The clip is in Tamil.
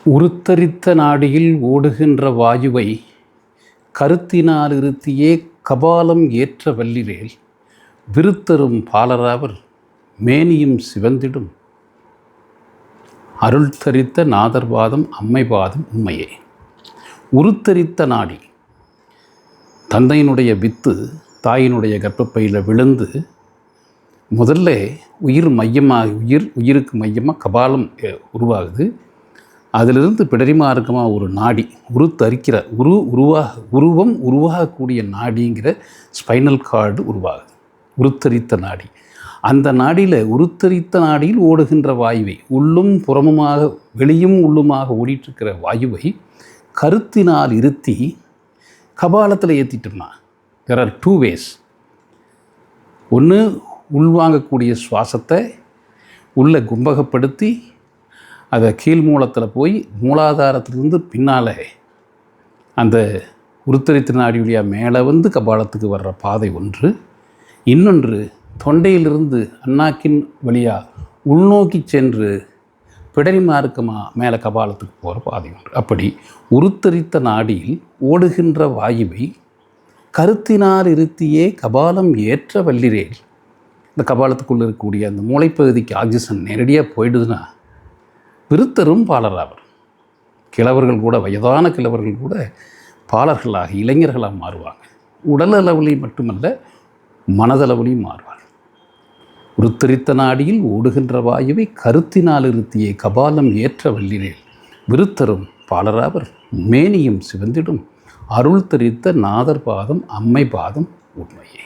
உருத்தரித்த நாடியில் ஓடுகின்ற வாயுவை கருத்தினால் இருத்தியே கபாலம் ஏற்ற வல்லிரேல் விருத்தரும் பாலராவர் மேனியும் சிவந்திடும் அருள் தரித்த நாதர்பாதம் அம்மைபாதம் உண்மையே. உருத்தரித்த நாடி, தந்தையினுடைய வித்து தாயினுடைய கர்ப்பப்பையில் விழுந்து முதல்ல உயிருக்கு மையமாக கபாலம் உருவாகுது. அதிலிருந்து பிடரிமார்க்கமாக ஒரு நாடி உருவம் உருவாகக்கூடிய நாடிங்கிற ஸ்பைனல் கார்டு உருவாகுது. உருத்தரித்த நாடி, அந்த நாடியில் உருத்தரித்த நாடியில் ஓடுகின்ற வாயுவை, உள்ளும் புறமுமாக வெளியும் உள்ளுமாக ஓடிட்டுருக்கிற வாயுவை கருத்தினால் இருத்தி கபாலத்தில் ஏற்றிட்டோம்னா there are two ways. ஒன்று, உள்வாங்கக்கூடிய சுவாசத்தை உள்ளே கும்பகப்படுத்தி அதை கீழ் மூலத்தில் போய் மூலாதாரத்திலிருந்து பின்னால் அந்த உருத்தரித்த நாடி வழியாக மேலே வந்து கபாலத்துக்கு வர்ற பாதை ஒன்று. இன்னொன்று, தொண்டையிலிருந்து அண்ணாக்கின் வழியாக உள்நோக்கி சென்று பிடரி மார்க்கமாக மேலே கபாலத்துக்கு போகிற பாதை ஒன்று. அப்படி உருத்தரித்த நாடியில் ஓடுகின்ற வாயுவை கருத்தினால் இருத்தியே கபாலம் ஏற்ற வல்லிரேல். இந்த கபாலத்துக்குள்ளே இருக்கக்கூடிய அந்த மூளைப்பகுதிக்கு ஆக்சிஜன் நேரடியாக போயிடுதுன்னா விருத்தரும் பாலராவர். கிழவர்கள் கூட, வயதான கிழவர்கள் கூட பாலர்களாக, இளைஞர்களாக மாறுவாங்க. உடல் அளவிலையும் மட்டுமல்ல, மனதளவிலையும் மாறுவார். உருத்தரித்த நாடியில் ஓடுகின்ற வாயுவை கருத்தினால் இருத்தியே கபாலம் ஏற்ற வல்லிரேல் விருத்தரும் பாலராவர் மேனியும் சிவந்திடும் அருள் தரித்த நாதர் பாதம் அம்மை பாதம் உண்மையே.